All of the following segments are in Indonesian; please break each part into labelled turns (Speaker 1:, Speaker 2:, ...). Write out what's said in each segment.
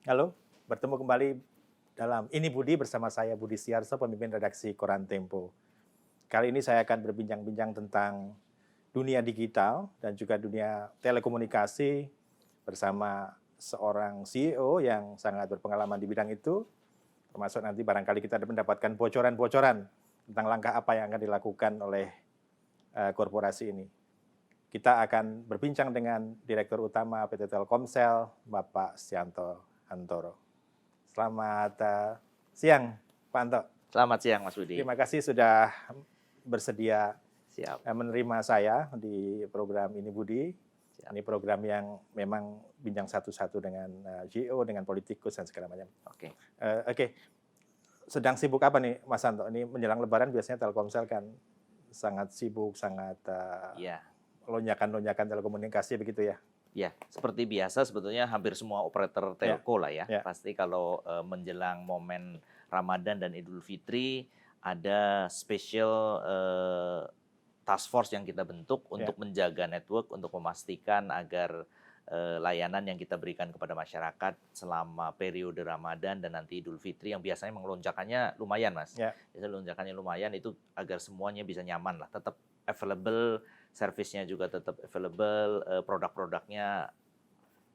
Speaker 1: Halo, bertemu kembali dalam Ini Budi bersama saya Budi Siarso, pemimpin redaksi Koran Tempo. Kali ini saya akan berbincang-bincang tentang dunia digital dan juga dunia telekomunikasi bersama seorang CEO yang sangat berpengalaman di bidang itu, termasuk nanti barangkali kita mendapatkan bocoran-bocoran tentang langkah apa yang akan dilakukan oleh korporasi ini. Kita akan berbincang dengan Direktur Utama PT Telkomsel, Bapak Stianto Hantoro. Selamat siang, Pak Anto.
Speaker 2: Selamat siang, Mas Budi.
Speaker 1: Terima kasih sudah bersedia
Speaker 2: Siap.
Speaker 1: menerima saya di program Ini Budi.
Speaker 2: Siap.
Speaker 1: Ini program yang memang bincang satu-satu dengan CEO, dengan politikus dan segala macam.
Speaker 2: Oke.
Speaker 1: Oke. Sedang sibuk apa nih, Mas Anto? Ini menjelang Lebaran biasanya Telkomsel kan sangat sibuk, sangat lonjakan-lonjakan telekomunikasi begitu ya.
Speaker 2: Ya, seperti biasa sebetulnya hampir semua operator telco lah ya. Pasti kalau menjelang momen Ramadan dan Idul Fitri ada special task force yang kita bentuk untuk menjaga network, untuk memastikan agar layanan yang kita berikan kepada masyarakat selama periode Ramadan dan nanti Idul Fitri yang biasanya melonjakannya lumayan, Mas. Biasanya lonjakannya lumayan itu agar semuanya bisa nyaman lah, tetap available, servisnya juga tetap available, produk-produknya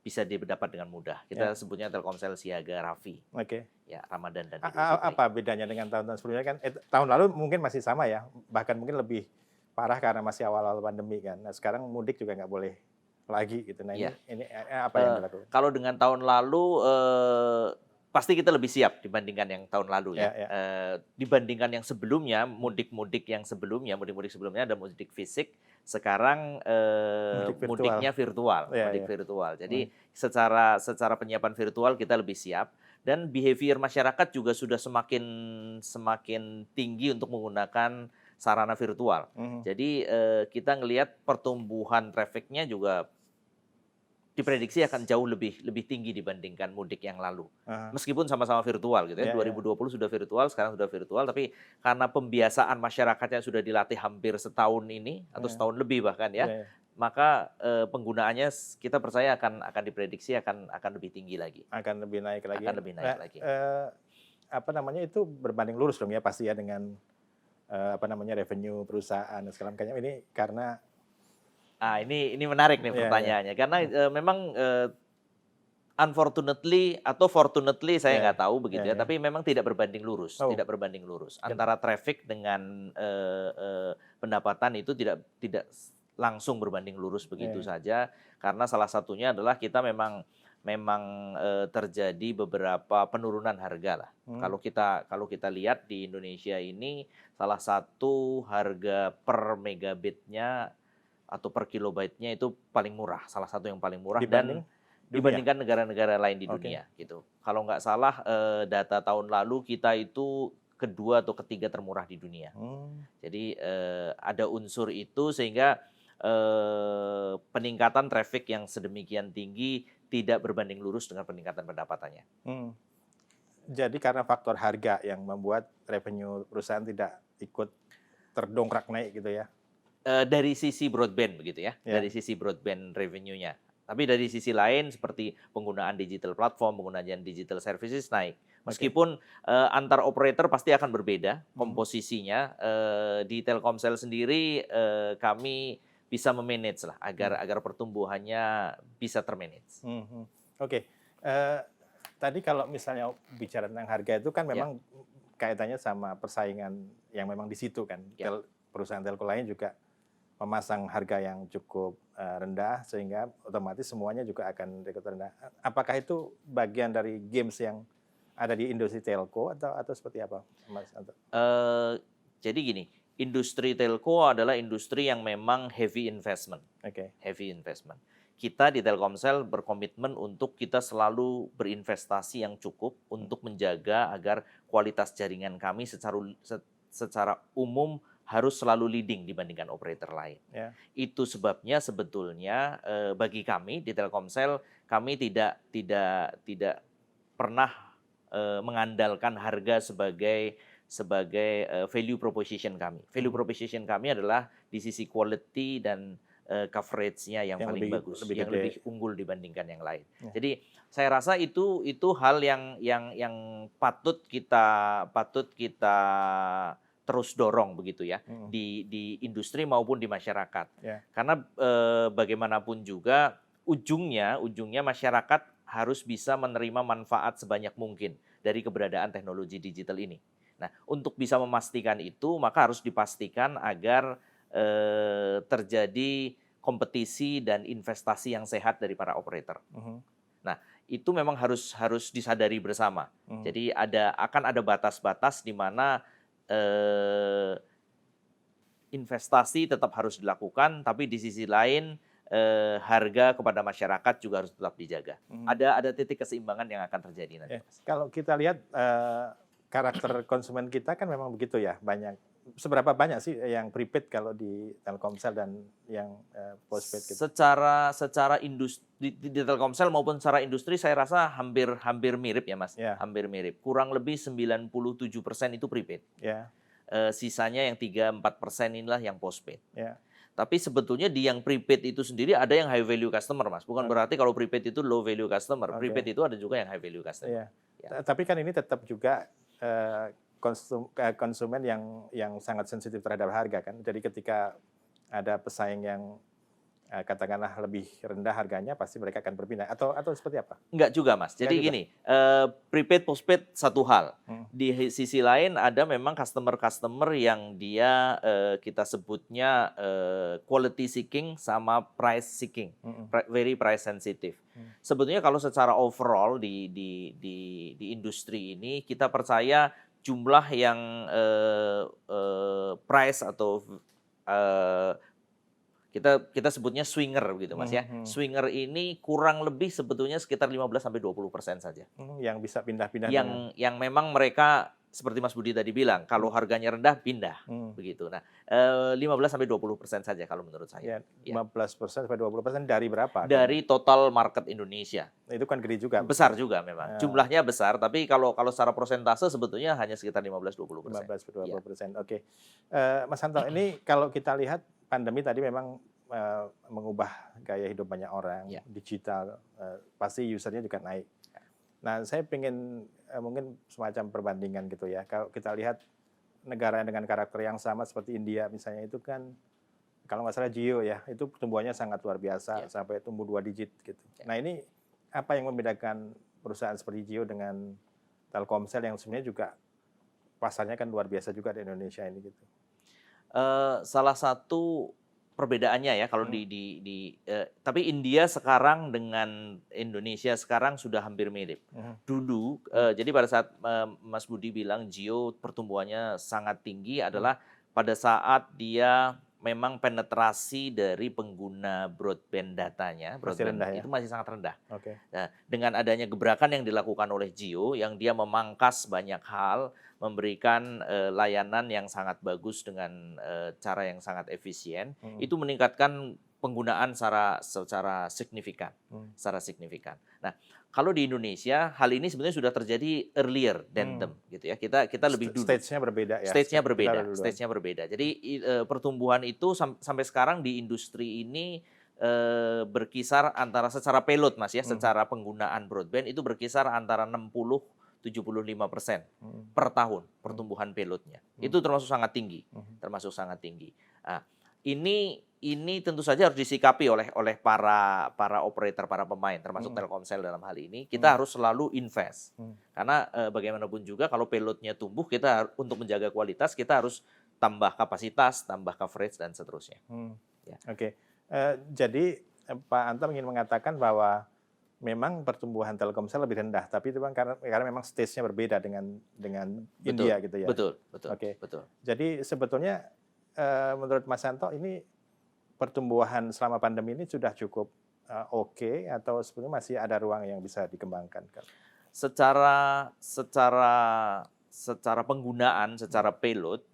Speaker 2: bisa didapat dengan mudah. Kita sebutnya Telkomsel Siaga Rafi.
Speaker 1: Oke.
Speaker 2: Ya, Ramadan dan Idul Fitri.
Speaker 1: Apa bedanya dengan tahun-tahun sebelumnya kan? Tahun lalu mungkin masih sama ya, bahkan mungkin lebih parah karena masih awal-awal pandemi kan. Nah, sekarang mudik juga nggak boleh lagi gitu. Nah, ini apa yang dilakukan?
Speaker 2: Kalau dengan tahun lalu pasti kita lebih siap dibandingkan yang tahun lalu ya. Dibandingkan yang sebelumnya, mudik-mudik sebelumnya ada mudik fisik, sekarang mudiknya virtual, virtual. Jadi secara penyiapan virtual kita lebih siap dan behavior masyarakat juga sudah semakin tinggi untuk menggunakan sarana virtual. Jadi kita ngelihat pertumbuhan trafficnya juga diprediksi akan jauh lebih tinggi dibandingkan mudik yang lalu. Meskipun sama-sama virtual gitu ya. 2020 sudah virtual, sekarang sudah virtual, tapi karena pembiasaan masyarakatnya sudah dilatih hampir setahun ini atau setahun lebih bahkan ya. Maka penggunaannya kita percaya akan diprediksi akan lebih tinggi lagi.
Speaker 1: Akan lebih naik lagi.
Speaker 2: Akan lebih naik lagi.
Speaker 1: Itu berbanding lurus dong ya pasti ya dengan revenue perusahaan dan segala macamnya ini karena
Speaker 2: ini menarik nih pertanyaannya karena memang unfortunately atau fortunately saya nggak tahu begitu ya, tapi memang tidak berbanding lurus, tidak berbanding lurus antara traffic dengan pendapatan itu tidak langsung berbanding lurus begitu saja karena salah satunya adalah kita memang terjadi beberapa penurunan harga lah. Kalau kita lihat di Indonesia ini salah satu harga per megabitnya atau per kilobyte-nya itu paling murah, salah satu yang paling murah dibandingkan negara-negara lain di dunia gitu. Kalau nggak salah data tahun lalu kita itu kedua atau ketiga termurah di dunia. Jadi ada unsur itu sehingga peningkatan traffic yang sedemikian tinggi tidak berbanding lurus dengan peningkatan pendapatannya.
Speaker 1: Jadi karena faktor harga yang membuat revenue perusahaan tidak ikut terdongkrak naik gitu ya?
Speaker 2: Dari sisi broadband begitu ya, dari sisi broadband revenue-nya. Tapi dari sisi lain seperti penggunaan digital platform, penggunaan digital services naik. Meskipun antar operator pasti akan berbeda komposisinya. Di Telkomsel sendiri kami bisa memanage lah agar pertumbuhannya bisa termanage.
Speaker 1: Oke. Tadi kalau misalnya bicara tentang harga itu kan memang kaitannya sama persaingan yang memang di situ kan. Perusahaan telco lain juga memasang harga yang cukup rendah sehingga otomatis semuanya juga akan ikut rendah. Apakah itu bagian dari games yang ada di industri telco atau seperti apa, Mas Anto?
Speaker 2: Jadi gini, industri telco adalah industri yang memang heavy investment.
Speaker 1: Oke.
Speaker 2: Heavy investment. Kita di Telkomsel berkomitmen untuk kita selalu berinvestasi yang cukup untuk menjaga agar kualitas jaringan kami secara umum harus selalu leading dibandingkan operator lain.
Speaker 1: Ya.
Speaker 2: Itu sebabnya sebetulnya bagi kami di Telkomsel, kami tidak pernah mengandalkan harga sebagai value proposition kami. Value proposition kami adalah di sisi quality dan coverage-nya yang paling bagus, yang lebih unggul dibandingkan yang lain. Ya. Jadi saya rasa itu hal yang patut kita terus dorong begitu ya di industri maupun di masyarakat. Ya. Karena bagaimanapun juga ujungnya masyarakat harus bisa menerima manfaat sebanyak mungkin dari keberadaan teknologi digital ini. Nah, untuk bisa memastikan itu, maka harus dipastikan agar terjadi kompetisi dan investasi yang sehat dari para operator. Nah, itu memang harus disadari bersama. Jadi akan ada batas-batas di mana investasi tetap harus dilakukan, tapi di sisi lain harga kepada masyarakat juga harus tetap dijaga. Ada titik keseimbangan yang akan terjadi nanti.
Speaker 1: Kalau kita lihat karakter konsumen kita kan memang begitu ya, seberapa banyak sih yang prepaid kalau di Telkomsel dan yang postpaid gitu?
Speaker 2: Secara industri di Telkomsel maupun secara industri saya rasa hampir mirip ya Mas, hampir mirip. Kurang lebih 97% itu prepaid. Sisanya yang 3-4% inilah yang postpaid. Tapi sebetulnya di yang prepaid itu sendiri ada yang high value customer, Mas. Bukan berarti kalau prepaid itu low value customer. Prepaid itu ada juga yang high value customer.
Speaker 1: Tapi kan ini tetap juga konsumen yang sangat sensitif terhadap harga kan. Jadi ketika ada pesaing yang katakanlah lebih rendah harganya, pasti mereka akan berpindah atau seperti apa?
Speaker 2: Enggak juga, Mas. Jadi gini, prepaid postpaid satu hal. Di sisi lain ada memang customer yang dia kita sebutnya quality seeking sama price seeking, very price sensitive. Sebetulnya kalau secara overall di industri ini kita percaya jumlah yang price atau kita sebutnya swinger gitu Mas ya. Swinger ini kurang lebih sebetulnya sekitar 15-20% saja.
Speaker 1: Yang bisa pindah-pindah.
Speaker 2: Yang memang mereka seperti Mas Budi tadi bilang, kalau harganya rendah pindah begitu. Nah, 15-20% saja kalau menurut saya.
Speaker 1: 15% sampai 20% dari berapa?
Speaker 2: Dari total market Indonesia.
Speaker 1: Itu kan gede juga.
Speaker 2: Besar juga memang. Jumlahnya besar, tapi kalau secara persentase sebetulnya hanya sekitar 15-20%.
Speaker 1: 15-20%. Oke. Mas Anto, ini kalau kita lihat pandemi tadi memang mengubah gaya hidup banyak orang, digital, pasti usernya juga naik. Nah, saya pengen mungkin semacam perbandingan gitu ya. Kalau kita lihat negara dengan karakter yang sama seperti India misalnya, itu kan kalau nggak salah Jio ya, itu pertumbuhannya sangat luar biasa, sampai tumbuh 2 digit gitu. Nah, ini apa yang membedakan perusahaan seperti Jio dengan Telkomsel yang sebenarnya juga pasarnya kan luar biasa juga di Indonesia ini gitu?
Speaker 2: Salah satu perbedaannya ya kalau tapi India sekarang dengan Indonesia sekarang sudah hampir mirip. Dulu jadi pada saat Mas Budi bilang Jio pertumbuhannya sangat tinggi adalah pada saat dia memang penetrasi dari pengguna broadband datanya, itu masih sangat rendah. Nah, dengan adanya gebrakan yang dilakukan oleh Jio, yang dia memangkas banyak hal, memberikan layanan yang sangat bagus dengan cara yang sangat efisien, itu meningkatkan penggunaan secara signifikan. Nah, kalau di Indonesia hal ini sebenarnya sudah terjadi earlier than them gitu ya. Kita lebih dulu.
Speaker 1: Stage-nya berbeda ya.
Speaker 2: Stage-nya berbeda. Jadi pertumbuhan itu sampai sekarang di industri ini berkisar antara secara payload Mas ya, secara penggunaan broadband itu berkisar antara 60-75% per tahun pertumbuhan payloadnya. Itu termasuk sangat tinggi. Nah, ini tentu saja harus disikapi oleh para operator, para pemain, termasuk Telkomsel dalam hal ini. Kita harus selalu invest. Karena bagaimanapun juga kalau payloadnya tumbuh, kita untuk menjaga kualitas, kita harus tambah kapasitas, tambah coverage, dan seterusnya. Ya.
Speaker 1: Oke. Jadi Pak Antam ingin mengatakan bahwa memang pertumbuhan Telkomsel lebih rendah, tapi itu kan karena memang stage-nya berbeda dengan
Speaker 2: Betul,
Speaker 1: India gitu ya.
Speaker 2: betul.
Speaker 1: Oke.
Speaker 2: Betul.
Speaker 1: Jadi sebetulnya menurut Mas Santo ini pertumbuhan selama pandemi ini sudah cukup oke, atau sebenarnya masih ada ruang yang bisa dikembangkan?
Speaker 2: Secara penggunaan, secara payload,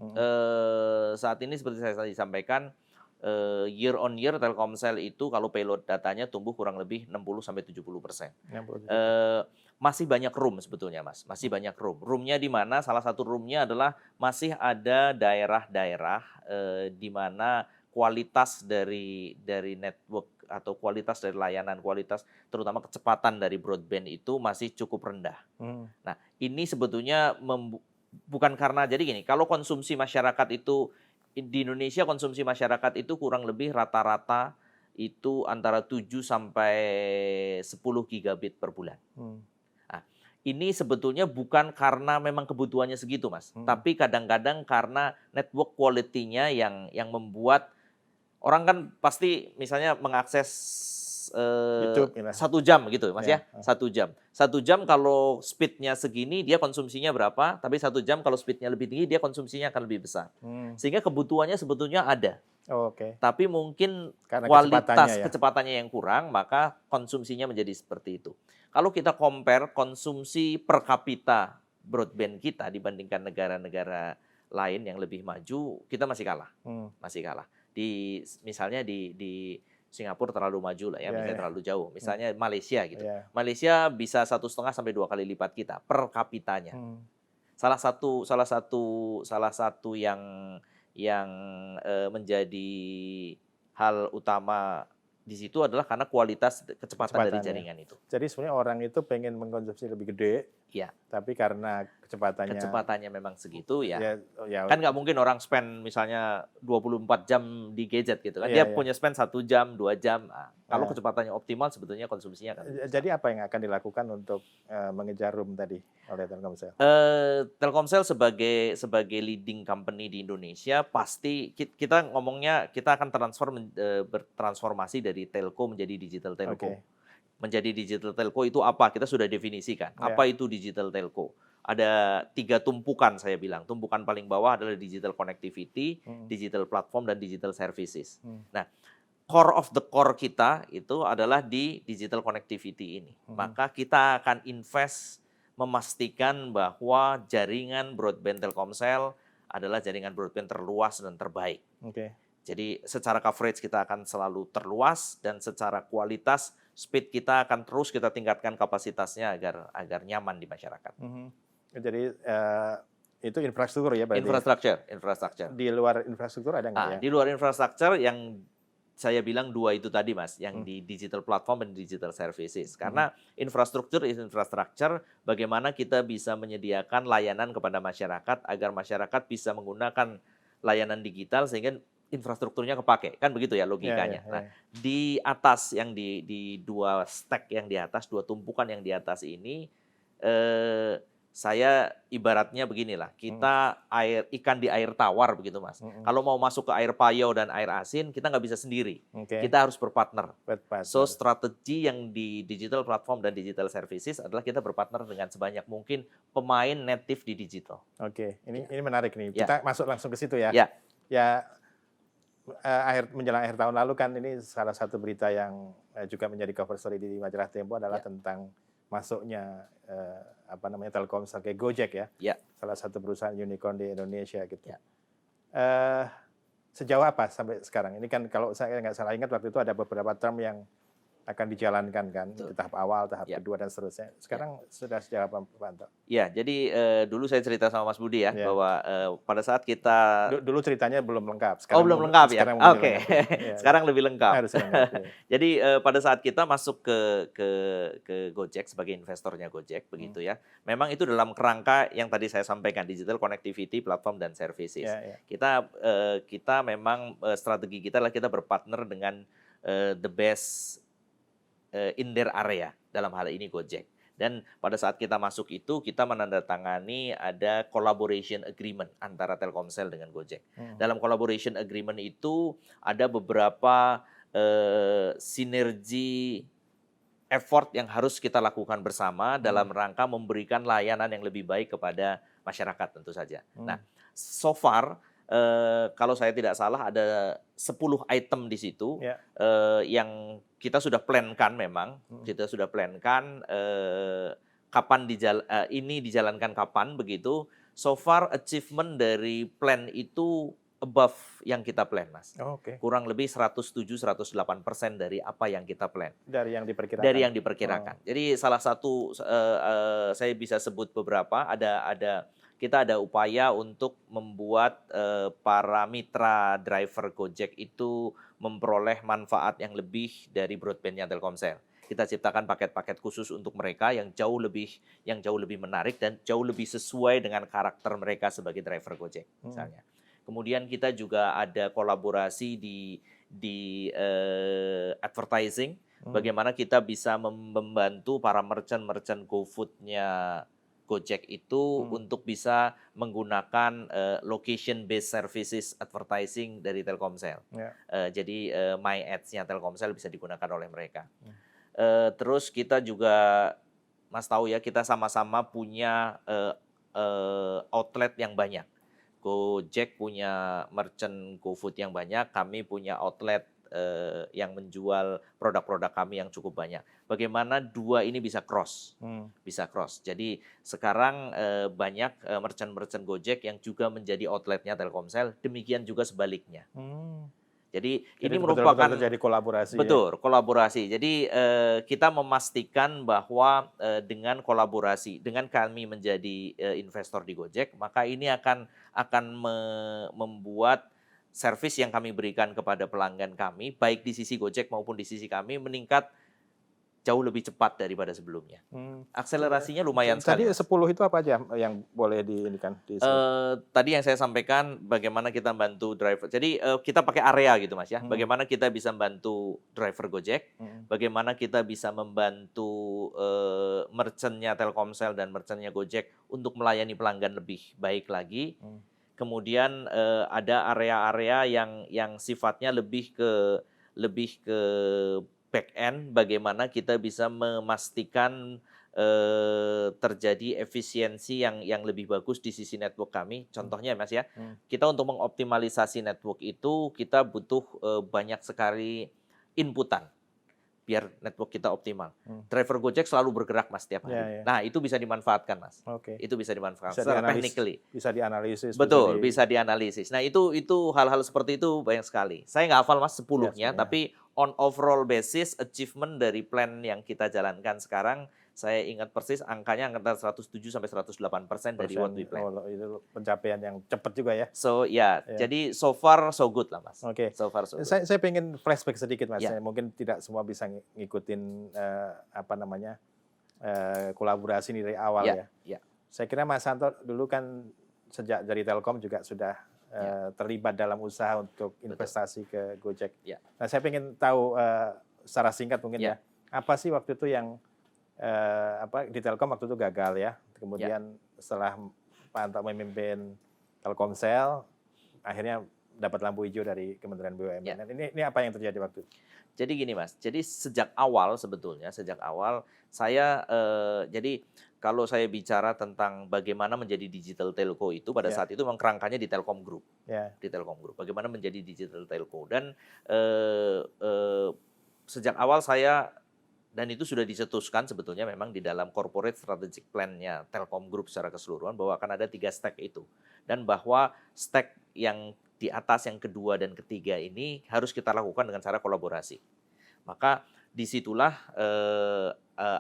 Speaker 2: saat ini seperti saya tadi sampaikan, year on year Telkomsel itu kalau payload datanya tumbuh kurang lebih 60-70%. Masih banyak room sebetulnya, Mas. Masih banyak room. Roomnya di mana? Salah satu roomnya adalah masih ada daerah-daerah di mana kualitas dari network atau kualitas dari layanan, kualitas terutama kecepatan dari broadband itu masih cukup rendah. Nah, ini sebetulnya bukan karena, jadi gini, kalau konsumsi masyarakat itu di Indonesia, konsumsi masyarakat itu kurang lebih rata-rata itu antara 7 sampai 10 gigabit per bulan. Nah, ini sebetulnya bukan karena memang kebutuhannya segitu, Mas. Tapi kadang-kadang karena network quality-nya yang membuat orang kan pasti misalnya mengakses YouTube 1 jam gitu, Mas ya. 1 jam. 1 jam kalau speed-nya segini, dia konsumsinya berapa? Tapi 1 jam kalau speed-nya lebih tinggi, dia konsumsinya akan lebih besar. Sehingga kebutuhannya sebetulnya ada. Tapi mungkin karena kualitas kecepatannya yang kurang, maka konsumsinya menjadi seperti itu. Kalau kita compare konsumsi per kapita broadband kita dibandingkan negara-negara lain yang lebih maju, kita masih kalah. Masih kalah. Misalnya di Singapura terlalu maju lah ya, misalnya terlalu jauh. Misalnya Malaysia gitu. Malaysia bisa 1,5 sampai 2 kali lipat kita per kapitanya. Salah satu yang menjadi hal utama di situ adalah karena kualitas kecepatan dari jaringan itu.
Speaker 1: Jadi sebenarnya orang itu pengen mengkonsumsi lebih gede, tapi karena kecepatannya memang segitu
Speaker 2: kan nggak mungkin orang spend misalnya 24 jam di gadget gitu kan. Dia punya spend 1 jam, 2 jam. Nah, kalau kecepatannya optimal sebetulnya konsumsinya akan lebih besar.
Speaker 1: Jadi apa yang akan dilakukan untuk mengejar room tadi oleh Telkomsel?
Speaker 2: Telkomsel sebagai leading company di Indonesia, pasti kita ngomongnya kita akan bertransformasi dari telco menjadi digital telco. Menjadi digital telco itu apa? Kita sudah definisikan. Apa itu digital telco? Ada 3 tumpukan saya bilang. Tumpukan paling bawah adalah digital connectivity, digital platform, dan digital services. Nah, core of the core kita itu adalah di digital connectivity ini. Maka kita akan invest memastikan bahwa jaringan broadband Telkomsel adalah jaringan broadband terluas dan terbaik. Jadi secara coverage kita akan selalu terluas, dan secara kualitas speed kita akan terus kita tingkatkan kapasitasnya agar nyaman di masyarakat.
Speaker 1: Jadi itu infrastruktur ya berarti?
Speaker 2: Infrastruktur.
Speaker 1: Di luar infrastruktur ada nggak ya?
Speaker 2: Di luar infrastruktur yang saya bilang 2 itu tadi, Mas, yang di digital platform dan digital services. Karena infrastruktur bagaimana kita bisa menyediakan layanan kepada masyarakat agar masyarakat bisa menggunakan layanan digital sehingga infrastrukturnya kepake. Kan begitu ya logikanya. Nah, di atas yang di 2 stack yang di atas, 2 tumpukan yang di atas ini, saya ibaratnya beginilah, kita ikan di air tawar begitu, Mas. Kalau mau masuk ke air payau dan air asin, kita nggak bisa sendiri. Kita harus berpartner. So, strategi yang di digital platform dan digital services adalah kita berpartner dengan sebanyak mungkin pemain native di digital.
Speaker 1: Ini menarik nih. Kita masuk langsung ke situ ya. Menjelang akhir tahun lalu kan ini salah satu berita yang juga menjadi cover story di majalah Tempo adalah tentang masuknya Telkomsel kayak Gojek ya, salah satu perusahaan unicorn di Indonesia gitu. Sejauh apa sampai sekarang? Ini kan kalau saya nggak salah ingat waktu itu ada beberapa term yang akan dijalankan kan, di tahap awal, tahap kedua dan seterusnya. Sekarang sudah sejauh apa, Pak Anto?
Speaker 2: Ya, jadi dulu saya cerita sama Mas Budi ya, bahwa pada saat kita
Speaker 1: dulu ceritanya belum lengkap. Sekarang
Speaker 2: belum lengkap ya. Oke. Sekarang lebih lengkap.
Speaker 1: Harus lengkap.
Speaker 2: Jadi pada saat kita masuk ke Gojek sebagai investornya Gojek begitu ya. Memang itu dalam kerangka yang tadi saya sampaikan, digital connectivity, platform dan services. Kita memang strategi kita adalah kita berpartner dengan the best in their area, dalam hal ini Gojek. Dan pada saat kita masuk itu, kita menandatangani ada collaboration agreement antara Telkomsel dengan Gojek. Dalam collaboration agreement itu ada beberapa sinergi effort yang harus kita lakukan bersama dalam rangka memberikan layanan yang lebih baik kepada masyarakat tentu saja. Nah, so far kalau saya tidak salah ada 10 item di situ yang kita sudah plankan memang, kita sudah plankan kapan ini dijalankan kapan begitu. So far achievement dari plan itu above yang kita plan, Mas. Kurang lebih 107-108% dari apa yang kita plan.
Speaker 1: Dari yang diperkirakan.
Speaker 2: Dari yang diperkirakan. Jadi salah satu saya bisa sebut beberapa, kita ada upaya untuk membuat para mitra driver Gojek itu memperoleh manfaat yang lebih dari broadband-nya Telkomsel. Kita ciptakan paket-paket khusus untuk mereka yang jauh lebih menarik dan jauh lebih sesuai dengan karakter mereka sebagai driver Gojek misalnya. Kemudian kita juga ada kolaborasi di advertising, bagaimana kita bisa membantu para merchant GoFood-nya Gojek itu untuk bisa menggunakan location-based services advertising dari Telkomsel. Jadi My Ads-nya Telkomsel bisa digunakan oleh mereka. Terus kita juga, Mas tahu ya, kita sama-sama punya outlet yang banyak. Gojek punya merchant GoFood yang banyak, kami punya outlet yang menjual produk-produk kami yang cukup banyak. Bagaimana dua ini bisa cross? Bisa cross. Jadi sekarang banyak merchant-merchant Gojek yang juga menjadi outletnya Telkomsel, demikian juga sebaliknya. Jadi ini merupakan
Speaker 1: terjadi kolaborasi.
Speaker 2: Betul, kolaborasi. Jadi kita memastikan bahwa dengan kolaborasi, dengan kami menjadi investor di Gojek, maka ini akan membuat servis yang kami berikan kepada pelanggan kami, baik di sisi Gojek maupun di sisi kami, meningkat jauh lebih cepat daripada sebelumnya. Akselerasinya lumayan sekali.
Speaker 1: Tadi 10 itu apa aja yang boleh diindikan?
Speaker 2: Tadi yang saya sampaikan bagaimana kita bantu driver. Jadi kita pakai area gitu, Mas ya. Bagaimana kita bisa bantu driver Gojek, bagaimana kita bisa membantu merchant-nya Telkomsel dan merchant-nya Gojek untuk melayani pelanggan lebih baik lagi. Kemudian ada area-area yang sifatnya lebih ke back end, bagaimana kita bisa memastikan terjadi efisiensi yang lebih bagus di sisi network kami. Contohnya, Mas ya, kita untuk mengoptimalisasi network itu kita butuh banyak sekali inputan biar network kita optimal. Driver Gojek selalu bergerak, Mas, setiap hari. Nah, itu bisa dimanfaatkan, Mas. Itu bisa dimanfaatkan secara technically.
Speaker 1: Bisa dianalisis.
Speaker 2: Betul, bisa dianalisis. Nah, itu hal-hal seperti itu banyak sekali. Saya nggak hafal, Mas, 10-nya, tapi on overall basis achievement dari plan yang kita jalankan sekarang, saya ingat persis angkanya antara 107-108% dari what we plan.
Speaker 1: Itu pencapaian yang cepat juga ya.
Speaker 2: So jadi so far so good lah, Mas. So far so good.
Speaker 1: Saya pengen flashback sedikit, Mas. Mungkin tidak semua bisa ngikutin kolaborasi ini dari awal ya. Saya kira Mas Santo dulu kan sejak dari Telkom juga sudah terlibat dalam usaha untuk investasi ke Gojek. Nah, saya pengen tahu secara singkat mungkin ya, apa sih waktu itu yang di Telkom waktu itu gagal ya. Kemudian setelah Pak Anto memimpin Telkomsel, akhirnya dapat lampu hijau dari Kementerian BUMN. Ini apa yang terjadi waktu itu?
Speaker 2: Jadi gini, Mas. Jadi sejak awal saya jadi kalau saya bicara tentang bagaimana menjadi digital telco itu pada saat itu memang kerangkanya di Telkom Group. Di Telkom Group. Bagaimana menjadi digital telco dan sejak awal dan itu sudah dicetuskan sebetulnya memang di dalam corporate strategic plan-nya Telkom Group secara keseluruhan bahwa akan ada 3 stack itu. Dan bahwa stack yang di atas, yang kedua dan ketiga ini harus kita lakukan dengan cara kolaborasi. Maka disitulah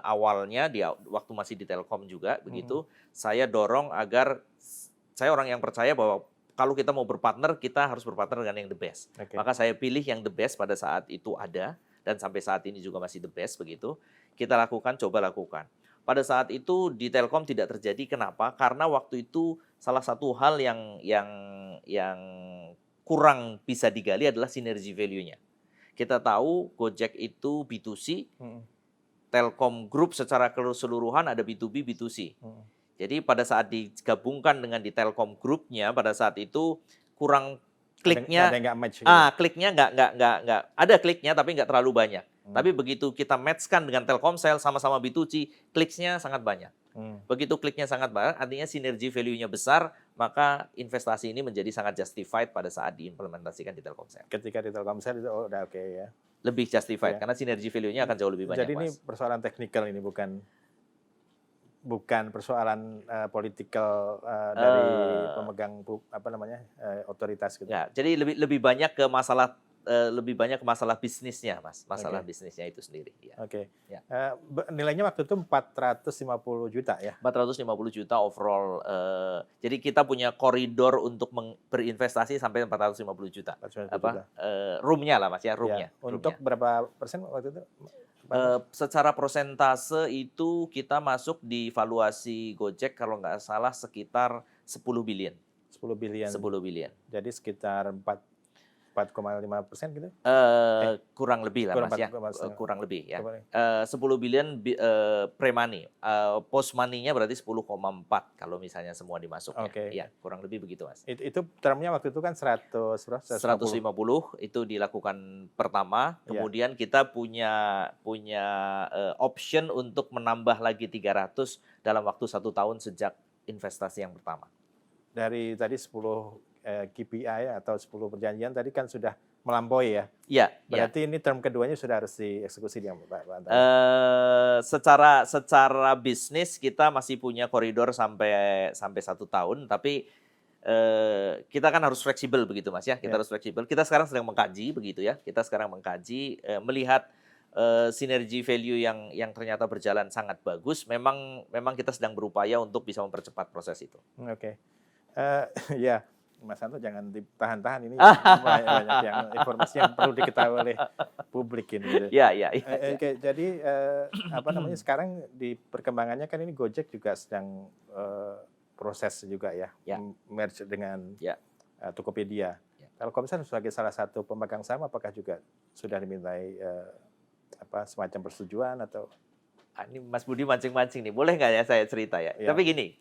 Speaker 2: awalnya waktu masih di Telkom juga begitu, saya dorong agar saya orang yang percaya bahwa kalau kita mau berpartner, kita harus berpartner dengan yang the best. Maka saya pilih yang the best pada saat itu ada. Dan sampai saat ini juga masih the best begitu, kita coba lakukan. Pada saat itu di Telkom tidak terjadi, kenapa? Karena waktu itu salah satu hal yang kurang bisa digali adalah sinergi value-nya. Kita tahu Gojek itu B2C, Telkom Group secara keseluruhan ada B2B, B2C. Jadi pada saat digabungkan dengan di Telkom Group-nya, pada saat itu kurang kliknya,
Speaker 1: ada nggak match gitu.
Speaker 2: kliknya nggak ada kliknya tapi nggak terlalu banyak. Tapi begitu kita match-kan dengan Telkomsel sama-sama B2C, kliknya sangat banyak. Begitu kliknya sangat banyak, artinya sinergi value-nya besar, maka investasi ini menjadi sangat justified pada saat diimplementasikan di Telkomsel.
Speaker 1: Ketika di Telkomsel itu udah oke ya.
Speaker 2: Lebih justified karena sinergi value-nya akan jauh lebih banyak.
Speaker 1: Jadi ini persoalan teknikal ini bukan persoalan politikal dari pemegang otoritas gitu.
Speaker 2: Ya, jadi lebih banyak ke masalah bisnisnya, Mas. Masalah bisnisnya itu sendiri. Ya.
Speaker 1: Oke.
Speaker 2: Ya.
Speaker 1: Nilainya waktu itu 450 juta ya?
Speaker 2: 450 juta overall. Jadi kita punya koridor untuk berinvestasi sampai 450 juta.
Speaker 1: 450 juta.
Speaker 2: Room-nya lah, Mas ya, room-nya.
Speaker 1: Ya. Untuk berapa persen waktu itu?
Speaker 2: Secara persentase itu kita masuk di valuasi Gojek kalau nggak salah sekitar 10 billion.
Speaker 1: 10 billion. Jadi sekitar 4,5% gitu?
Speaker 2: Kurang lebih lah, Mas ya. Kurang lebih ya. 10 billion pre-money. Post money-nya berarti 10,4 kalau misalnya semua dimasuknya. Ya, kurang lebih begitu, Mas.
Speaker 1: Itu termnya waktu itu kan 150
Speaker 2: itu dilakukan pertama, kemudian kita punya option untuk menambah lagi 300 dalam waktu 1 tahun sejak investasi yang pertama.
Speaker 1: Dari tadi 10 KPI atau 10 perjanjian tadi kan sudah melampaui ya?
Speaker 2: Iya.
Speaker 1: Berarti ini term keduanya sudah harus dieksekusi dia, Pak Antara?
Speaker 2: Secara bisnis kita masih punya koridor sampai 1 tahun, tapi kita kan harus fleksibel begitu, Mas ya. Kita harus fleksibel. Kita sekarang sedang mengkaji begitu ya. Kita sekarang mengkaji melihat sinergi value yang ternyata berjalan sangat bagus. Memang kita sedang berupaya untuk bisa mempercepat proses itu.
Speaker 1: Oke. Ya, Mas Anto jangan ditahan-tahan, ini banyak yang informasi yang perlu diketahui oleh publik ini.
Speaker 2: Iya.
Speaker 1: Oke, jadi sekarang di perkembangannya kan ini Gojek juga sedang proses juga ya. Merge dengan Tokopedia. Telkomsel sebagai salah satu pemegang saham, apakah juga sudah dimintai semacam persetujuan atau?
Speaker 2: Ini Mas Budi mancing-mancing nih, boleh nggak ya saya cerita ya? Tapi gini,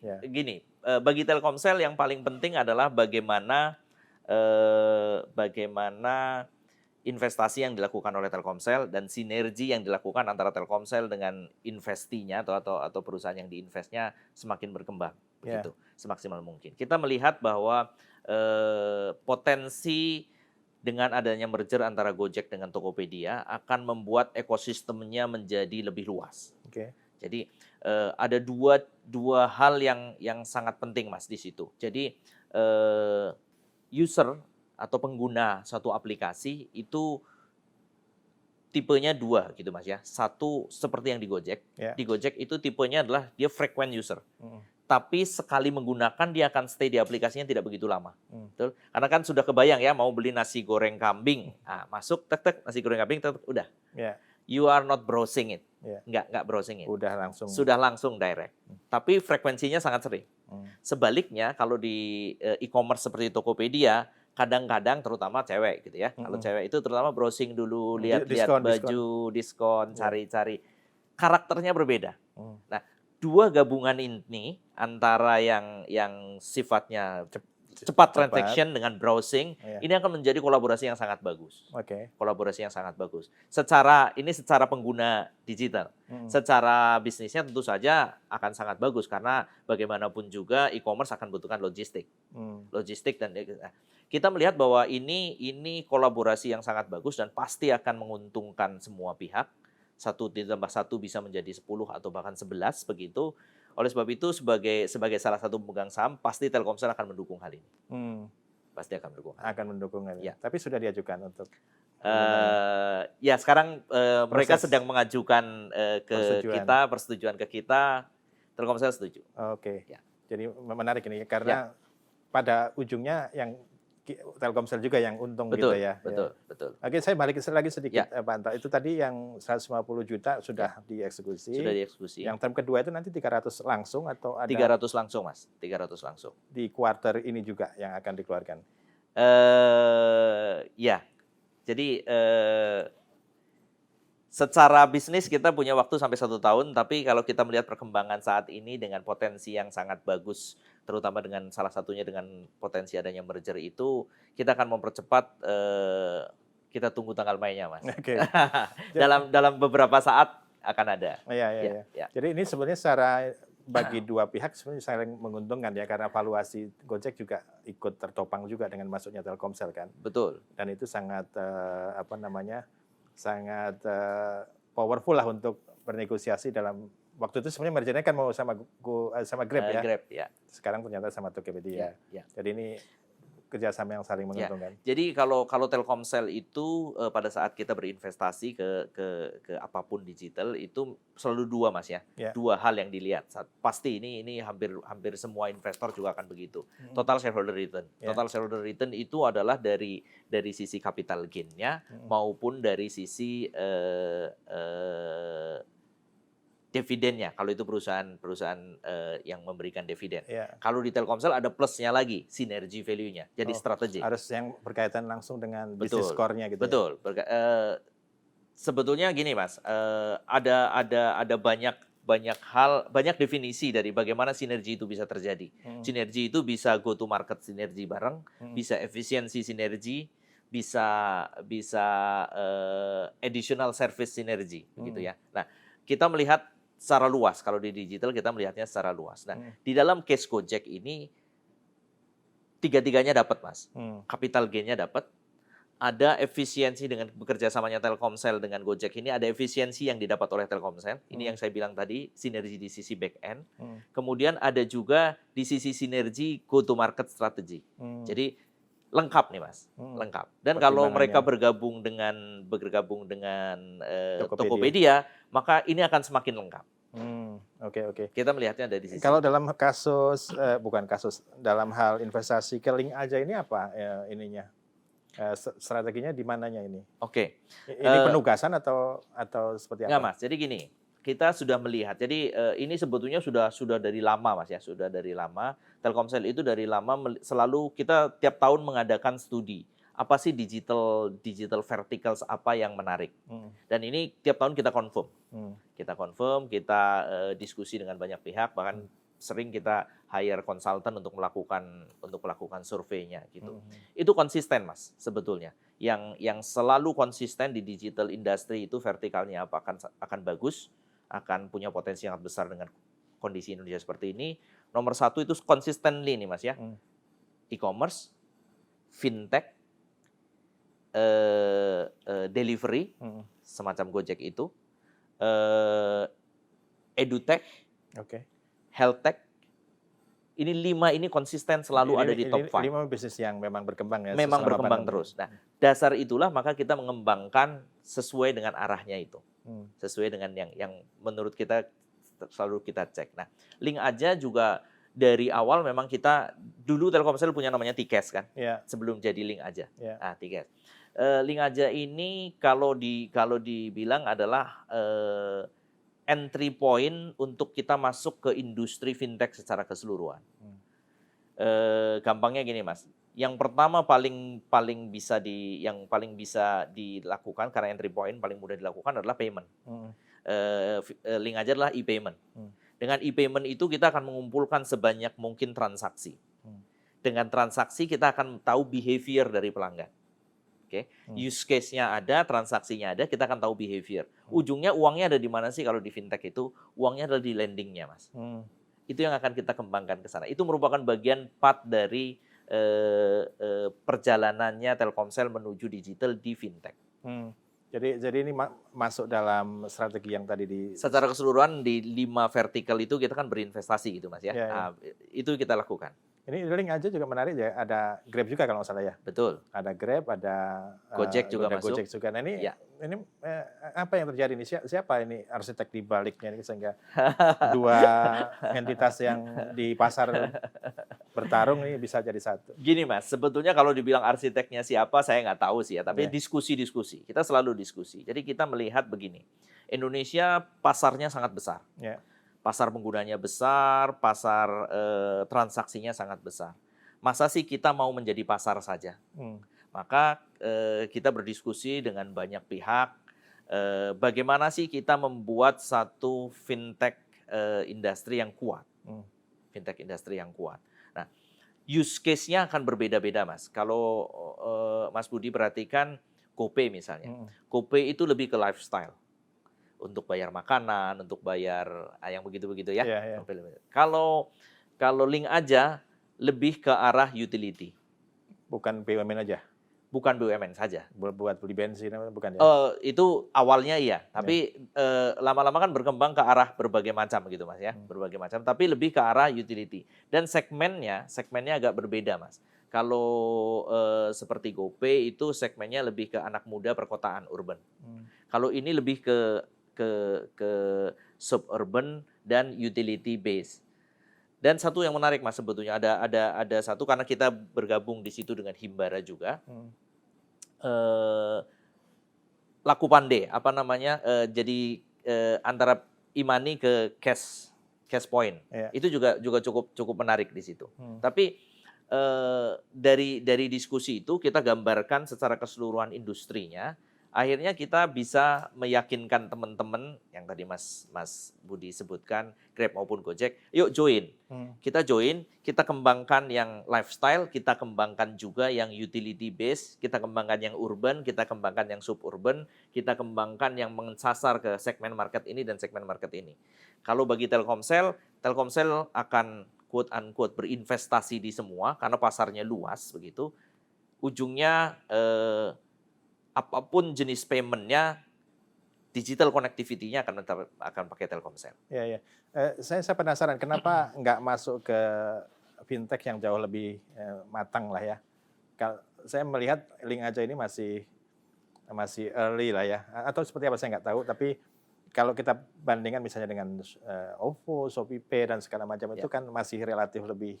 Speaker 2: bagi Telkomsel yang paling penting adalah bagaimana investasi yang dilakukan oleh Telkomsel dan sinergi yang dilakukan antara Telkomsel dengan investinya atau perusahaan yang diinvestnya semakin berkembang, begitu, semaksimal mungkin. Kita melihat bahwa potensi dengan adanya merger antara Gojek dengan Tokopedia akan membuat ekosistemnya menjadi lebih luas. Jadi ada dua hal yang sangat penting, Mas, di situ. Jadi user atau pengguna suatu aplikasi itu tipenya 2 gitu, Mas ya. Satu seperti yang di Gojek. Di Gojek itu tipenya adalah dia frequent user. Tapi sekali menggunakan dia akan stay di aplikasinya tidak begitu lama. Betul? Karena kan sudah kebayang ya, mau beli nasi goreng kambing, masuk tek nasi goreng kambing udah. You are not browsing it. Nggak browsing it. Sudah langsung direct. Tapi frekuensinya sangat sering. Sebaliknya kalau di e-commerce seperti Tokopedia, kadang-kadang terutama cewek gitu ya. Kalau cewek itu terutama browsing dulu, lihat-lihat baju, diskon, cari-cari. Karakternya berbeda. Nah, dua gabungan ini antara yang sifatnya cepat transaction dengan browsing, ini akan menjadi kolaborasi yang sangat bagus. Kolaborasi yang sangat bagus. Secara pengguna digital, secara bisnisnya tentu saja akan sangat bagus karena bagaimanapun juga e-commerce akan membutuhkan logistik. Logistik dan kita melihat bahwa ini kolaborasi yang sangat bagus dan pasti akan menguntungkan semua pihak. 1 ditambah 1 bisa menjadi 10 atau bahkan 11 begitu. Oleh sebab itu sebagai salah satu pemegang saham pasti Telkomsel akan mendukung hal ini. Pasti akan mendukung. Tapi sudah diajukan untuk sekarang mereka sedang mengajukan persetujuan ke kita. Telkomsel setuju.
Speaker 1: Jadi menarik ini karena pada ujungnya yang Telkomsel juga yang untung gitu ya.
Speaker 2: Betul.
Speaker 1: Oke, saya balik lagi sedikit Pak Anto. Itu tadi yang 150 juta sudah dieksekusi. Yang term kedua itu nanti 300 langsung atau ada?
Speaker 2: 300 langsung, Mas. 300 langsung.
Speaker 1: Di kuarter ini juga yang akan dikeluarkan?
Speaker 2: Jadi Secara bisnis kita punya waktu sampai 1 tahun, tapi kalau kita melihat perkembangan saat ini dengan potensi yang sangat bagus, terutama dengan salah satunya dengan potensi adanya merger itu, kita akan mempercepat. Kita tunggu tanggal mainnya, Mas.
Speaker 1: Oke.
Speaker 2: dalam beberapa saat akan ada.
Speaker 1: Iya, iya, iya.
Speaker 2: Ya.
Speaker 1: Jadi ini sebenarnya secara bagi dua pihak sebenarnya saling menguntungkan ya, karena valuasi Gojek juga ikut tertopang juga dengan masuknya Telkomsel kan.
Speaker 2: Betul.
Speaker 1: Dan itu sangat sangat powerful lah untuk bernegosiasi dalam waktu itu. Sebenarnya mergernya kan mau sama Grab ya.
Speaker 2: Grab, ya.
Speaker 1: Sekarang ternyata sama Tokopedia.
Speaker 2: Ya.
Speaker 1: Jadi ini kerjasama yang saling menguntungkan.
Speaker 2: Ya. Jadi kalau Telkomsel itu pada saat kita berinvestasi ke apapun digital itu selalu dua, Mas ya. Dua hal yang dilihat. Pasti ini hampir semua investor juga akan begitu. Total shareholder return. Total shareholder return itu adalah dari sisi capital gain-nya maupun dari sisi dividennya, kalau itu perusahaan yang memberikan dividen. Kalau di Telkomsel ada plusnya lagi, sinergi value-nya, jadi strategi.
Speaker 1: Harus yang berkaitan langsung dengan bisnis core-nya gitu.
Speaker 2: Betul. Ya? Sebetulnya gini, Mas, ada banyak hal, banyak definisi dari bagaimana sinergi itu bisa terjadi. Sinergi itu bisa go to market sinergi bareng, bisa efisiensi sinergi, bisa additional service sinergi, begitu ya. Nah, kita melihat secara luas, kalau di digital kita melihatnya secara luas. Nah, di dalam case Gojek ini, tiga-tiganya dapat, Mas. Capital gain-nya dapat, ada efisiensi dengan bekerja samanya Telkomsel dengan Gojek ini, ada efisiensi yang didapat oleh Telkomsel. Ini yang saya bilang tadi, sinergi di sisi back end. Kemudian ada juga di sisi sinergi go-to-market strategi. Jadi, lengkap nih, Mas, lengkap. Dan kalau mereka bergabung dengan Tokopedia, maka ini akan semakin lengkap.
Speaker 1: Oke.
Speaker 2: Kita melihatnya ada di sisi.
Speaker 1: Kalau dalam kasus dalam hal investasi ke Link Aja ini apa ininya? Strateginya di mananya ini?
Speaker 2: Oke.
Speaker 1: Ini penugasan atau seperti apa?
Speaker 2: Enggak, Mas. Jadi gini, kita sudah melihat. Jadi ini sebetulnya sudah dari lama, Mas ya, sudah dari lama. Telkomsel itu dari lama selalu kita tiap tahun mengadakan studi. Apa sih digital verticals apa yang menarik? Dan ini tiap tahun kita confirm. Kita diskusi dengan banyak pihak, bahkan sering kita hire konsultan untuk melakukan surveinya gitu. Itu konsisten, Mas, sebetulnya. Yang selalu konsisten di digital industry itu vertikalnya apa akan bagus, akan punya potensi yang sangat besar dengan kondisi Indonesia seperti ini. Nomor satu itu consistently nih, Mas ya. E-commerce, fintech, delivery, semacam Gojek itu, edutech, health tech. Ini 5 ini konsisten selalu ada di top 5.
Speaker 1: 5 bisnis yang memang berkembang ya.
Speaker 2: Memang berkembang terus. Nah, dasar itulah maka kita mengembangkan sesuai dengan arahnya itu. Sesuai dengan yang menurut kita selalu kita cek. Nah, Link Aja juga dari awal memang kita dulu Telkomsel punya namanya Tikes kan. Sebelum jadi Link Aja. Nah, Tikes. Link Aja ini kalau dibilang adalah entry point untuk kita masuk ke industri fintech secara keseluruhan. Gampangnya gini, Mas. Yang pertama paling bisa dilakukan karena entry point paling mudah dilakukan adalah payment. Link Aja adalah e-payment. Dengan e-payment itu kita akan mengumpulkan sebanyak mungkin transaksi. Dengan transaksi kita akan tahu behavior dari pelanggan. Use case-nya ada, transaksinya ada, kita akan tahu behavior. Ujungnya uangnya ada di mana sih kalau di fintech itu? Uangnya ada di lending-nya, Mas. Itu yang akan kita kembangkan ke sana. Itu merupakan bagian part dari perjalanannya Telkomsel menuju digital di fintech.
Speaker 1: Jadi ini masuk dalam strategi yang tadi
Speaker 2: secara keseluruhan di 5 vertikal itu kita kan berinvestasi gitu, Mas ya. Nah, itu kita lakukan.
Speaker 1: Ini Link Aja juga menarik ya, ada Grab juga kalau nggak salah ya.
Speaker 2: Betul.
Speaker 1: Ada Grab, ada
Speaker 2: Gojek juga masuk.
Speaker 1: Gojek juga. Nah ini apa yang terjadi ini? Siapa ini arsitek di baliknya ini sehingga dua entitas yang di pasar bertarung ini bisa jadi satu?
Speaker 2: Gini, Mas, sebetulnya kalau dibilang arsiteknya siapa saya nggak tahu sih ya, tapi diskusi-diskusi. Kita selalu diskusi. Jadi kita melihat begini, Indonesia pasarnya sangat besar. Pasar penggunanya besar, pasar transaksinya sangat besar. Masa sih kita mau menjadi pasar saja? Maka kita berdiskusi dengan banyak pihak, bagaimana sih kita membuat satu fintech industri yang kuat, fintech industri yang kuat. Nah, use case-nya akan berbeda-beda, Mas. Kalau Mas Budi perhatikan GoPay misalnya, GoPay itu lebih ke lifestyle, untuk bayar makanan, untuk bayar yang begitu-begitu ya. Kalau Link Aja lebih ke arah utility.
Speaker 1: Bukan BUMN aja?
Speaker 2: Bukan BUMN saja.
Speaker 1: Buat beli bensin, bukan ya?
Speaker 2: Itu awalnya iya, tapi lama-lama kan berkembang ke arah berbagai macam gitu Mas ya, berbagai macam. Tapi lebih ke arah utility. Dan segmennya agak berbeda Mas. Kalau seperti GoPay itu segmennya lebih ke anak muda perkotaan urban. Kalau ini lebih ke suburban dan utility base. Dan satu yang menarik Mas sebetulnya ada satu karena kita bergabung di situ dengan Himbara juga. Laku Pandai jadi antara e-money ke cash point. Itu juga cukup menarik di situ. Tapi dari diskusi itu kita gambarkan secara keseluruhan industrinya. Akhirnya kita bisa meyakinkan teman-teman yang tadi Mas Budi sebutkan, Grab maupun Gojek, yuk join. Kita join, kita kembangkan yang lifestyle, kita kembangkan juga yang utility base, kita kembangkan yang urban, kita kembangkan yang suburban, kita kembangkan yang mensasar ke segmen market ini dan segmen market ini. Kalau bagi Telkomsel akan quote unquote berinvestasi di semua karena pasarnya luas begitu. Ujungnya apapun jenis payment-nya, digital connectivity-nya akan pakai Telkomsel.
Speaker 1: Iya. Saya penasaran kenapa nggak masuk ke fintech yang jauh lebih matang lah ya. Saya melihat Link Aja ini masih early lah ya. Atau seperti apa saya nggak tahu. Tapi kalau kita bandingkan misalnya dengan OVO, ShopeePay dan segala macam itu kan masih relatif lebih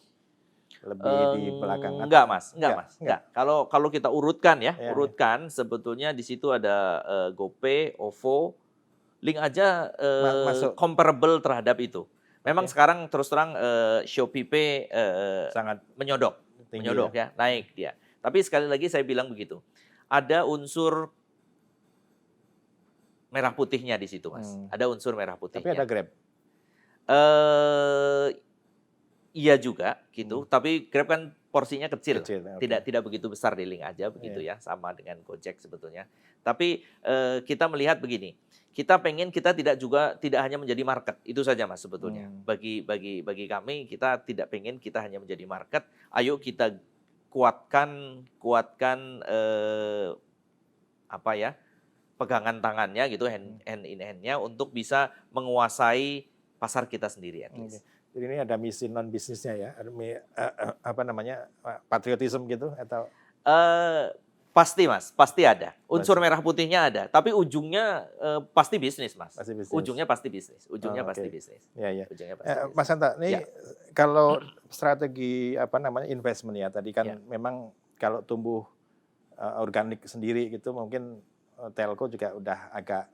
Speaker 1: di belakang.
Speaker 2: Enggak. Kalau kita urutkan sebetulnya di situ ada GoPay, OVO, Link Aja comparable terhadap itu. Memang sekarang terus terang ShopeePay sangat menyodok ya, naik dia. Tapi sekali lagi saya bilang begitu, ada unsur merah putihnya di situ, Mas. Ada unsur merah putihnya.
Speaker 1: Tapi ada Grab.
Speaker 2: Iya juga gitu, tapi Grab kan porsinya kecil tidak begitu besar di Link Aja begitu ya, sama dengan Gojek sebetulnya. Tapi kita melihat begini, kita tidak hanya menjadi market, itu saja Mas sebetulnya. Bagi kami kita tidak pengen kita hanya menjadi market, ayo kita kuatkan pegangan tangannya gitu, hand in hand-nya untuk bisa menguasai pasar kita sendiri at least.
Speaker 1: Jadi ini ada misi non bisnisnya ya, patriotisme gitu atau?
Speaker 2: Pasti Mas, pasti ada. Unsur merah putihnya ada, tapi ujungnya pasti bisnis Mas. Ujungnya pasti bisnis. Pasti bisnis.
Speaker 1: Iya. Mas Hanta, ini kalau strategi investment ya tadi kan memang kalau tumbuh organik sendiri gitu mungkin telco juga udah agak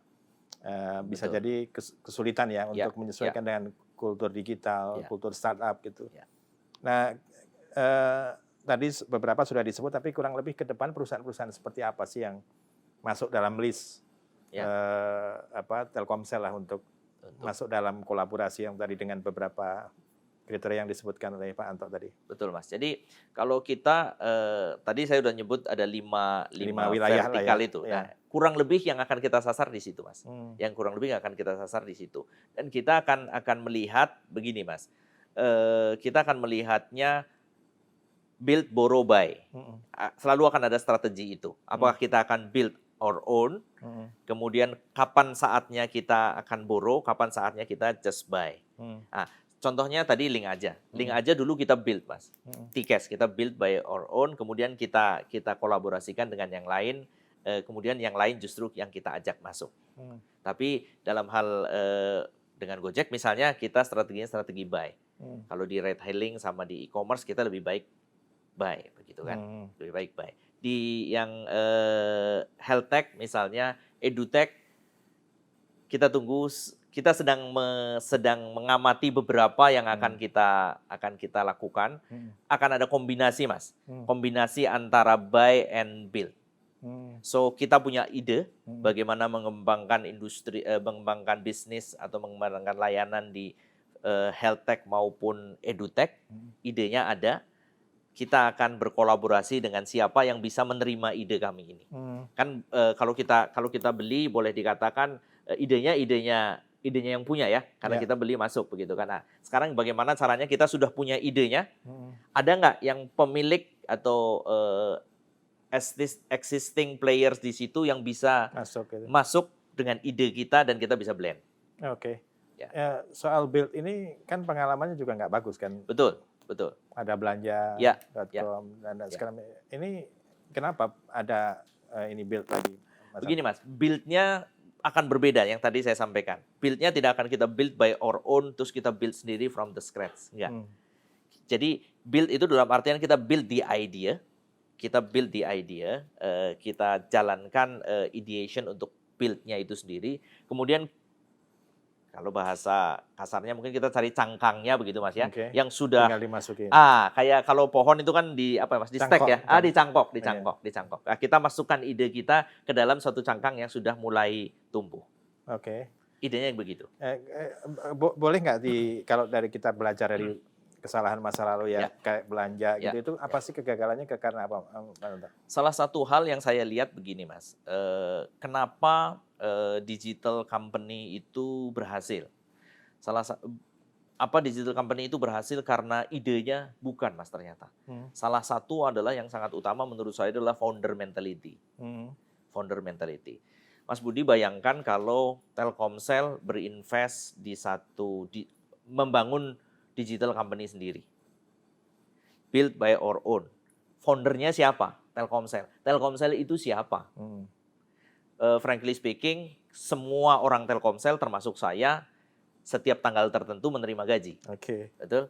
Speaker 1: bisa jadi kesulitan ya untuk menyesuaikan dengan kultur digital, kultur startup gitu. Nah, tadi beberapa sudah disebut, tapi kurang lebih ke depan perusahaan-perusahaan seperti apa sih yang masuk dalam list Telkomsel lah untuk masuk dalam kolaborasi yang tadi dengan beberapa kriteria yang disebutkan oleh Pak Anto tadi.
Speaker 2: Betul Mas. Jadi kalau kita tadi saya sudah nyebut ada lima
Speaker 1: wilayah
Speaker 2: vertikal itu. Nah, kurang lebih yang akan kita sasar di situ Mas. Yang kurang lebih yang akan kita sasar di situ. Dan kita akan melihat begini Mas. Kita akan melihatnya build, borrow, buy. Selalu akan ada strategi itu. Apakah kita akan build our own, kemudian kapan saatnya kita akan borrow, kapan saatnya kita just buy. Nah, contohnya tadi Link Aja. Link Aja dulu kita build Mas. T-Cash kita build by our own, kemudian kita kolaborasikan dengan yang lain, kemudian yang lain justru yang kita ajak masuk. Tapi dalam hal dengan Gojek misalnya kita strateginya strategi buy. Kalau di ride hailing sama di e-commerce kita lebih baik buy, begitu kan? Lebih baik buy. Di yang health tech misalnya, edutech kita tunggu. Kita sedang mengamati beberapa yang akan kita lakukan. Akan ada kombinasi Mas, kombinasi antara buy and build. So kita punya ide bagaimana mengembangkan mengembangkan bisnis atau mengembangkan layanan di health tech maupun edutech. Idenya ada. Kita akan berkolaborasi dengan siapa yang bisa menerima ide kami ini. Kan kalau kita beli boleh dikatakan idenya yang punya ya, karena kita beli masuk begitu kan. Nah, sekarang bagaimana caranya kita sudah punya idenya? Ada nggak yang pemilik atau existing players di situ yang bisa masuk dengan ide kita dan kita bisa blend?
Speaker 1: Oke. Ya, soal build ini kan pengalamannya juga nggak bagus kan?
Speaker 2: Betul.
Speaker 1: Ada belanja.com dan sekarang ini kenapa ada ini build lagi?
Speaker 2: Begini Mas, build-nya akan berbeda yang tadi saya sampaikan. Build-nya tidak akan kita build by our own, terus kita build sendiri from the scratch. Enggak. Jadi build itu dalam artian kita build the idea, kita jalankan ideation untuk build-nya itu sendiri. Kemudian kalau bahasa kasarnya mungkin kita cari cangkangnya begitu Mas ya, yang sudah
Speaker 1: tinggal dimasukin.
Speaker 2: Kayak kalau pohon itu kan di apa Mas, di stek ya, dicangkok. Nah, kita masukkan ide kita ke dalam satu cangkang yang sudah mulai tumbuh.
Speaker 1: Oke.
Speaker 2: Idenya yang begitu.
Speaker 1: Boleh nggak kalau dari kita belajar dari kesalahan masa lalu ya, kayak belanja gitu, itu apa sih kegagalannya karena apa?
Speaker 2: Salah satu hal yang saya lihat begini Mas, kenapa digital company itu berhasil? Digital company itu berhasil karena idenya bukan Mas ternyata. Salah satu adalah yang sangat utama menurut saya adalah founder mentality. Founder mentality. Mas Budi bayangkan kalau Telkomsel berinvest membangun digital company sendiri. Build by our own. Foundernya siapa? Telkomsel. Telkomsel itu siapa? Frankly speaking, semua orang Telkomsel termasuk saya setiap tanggal tertentu menerima gaji. Betul?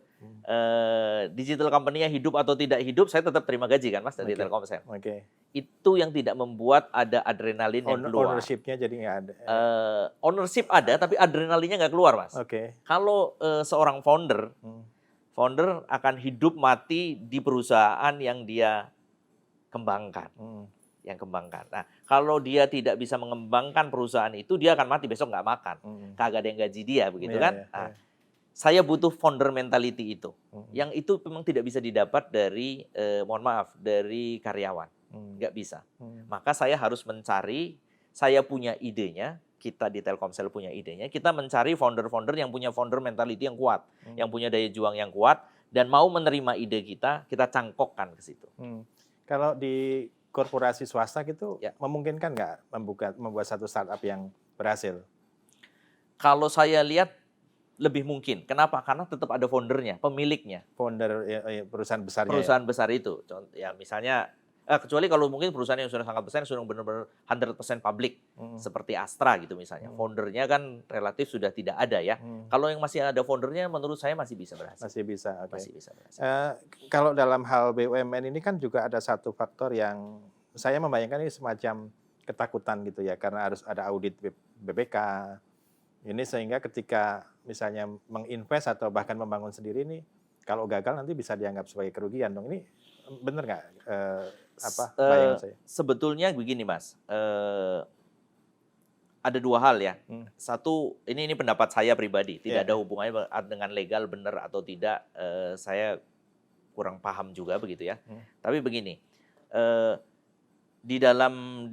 Speaker 2: Digital company-nya hidup atau tidak hidup, saya tetap terima gaji kan Mas dari Telkomsel. Itu yang tidak membuat ada adrenalin yang keluar.
Speaker 1: Ownership-nya jadi nggak ada.
Speaker 2: Ownership ada, tapi adrenalinnya nggak keluar Mas. Kalau seorang founder akan hidup mati di perusahaan yang dia kembangkan. Nah, kalau dia tidak bisa mengembangkan perusahaan itu, dia akan mati besok nggak makan. Kagak ada yang gaji dia, begitu kan? Saya butuh founder mentality itu. Yang itu memang tidak bisa didapat dari, dari karyawan. Nggak bisa. Maka saya harus saya punya idenya, kita di Telkomsel punya idenya, kita mencari founder-founder yang punya founder mentality yang kuat, yang punya daya juang yang kuat, dan mau menerima ide kita cangkokkan ke situ.
Speaker 1: Kalau di korporasi swasta gitu, memungkinkan nggak membuat satu startup yang berhasil?
Speaker 2: Kalau saya lihat lebih mungkin. Kenapa? Karena tetap ada foundernya, pemiliknya.
Speaker 1: Founder perusahaan besarnya.
Speaker 2: Perusahaan besar itu. Ya misalnya, kecuali kalau mungkin perusahaan yang sudah sangat besar, sudah benar-benar 100% public, seperti Astra gitu misalnya. Foundernya kan relatif sudah tidak ada ya. Kalau yang masih ada foundernya, menurut saya masih bisa berhasil.
Speaker 1: Masih bisa,
Speaker 2: Masih bisa berhasil.
Speaker 1: Kalau dalam hal BUMN ini kan juga ada satu faktor yang saya membayangkan ini semacam ketakutan gitu ya, karena harus ada audit BPK. Ini sehingga ketika misalnya menginvest atau bahkan membangun sendiri ini, kalau gagal nanti bisa dianggap sebagai kerugian dong. Ini benar nggak? Bayangan saya?
Speaker 2: Sebetulnya begini Mas, ada dua hal ya. Satu, ini pendapat saya pribadi, tidak ada hubungannya dengan legal benar atau tidak. Saya kurang paham juga begitu ya. Tapi begini, di dalam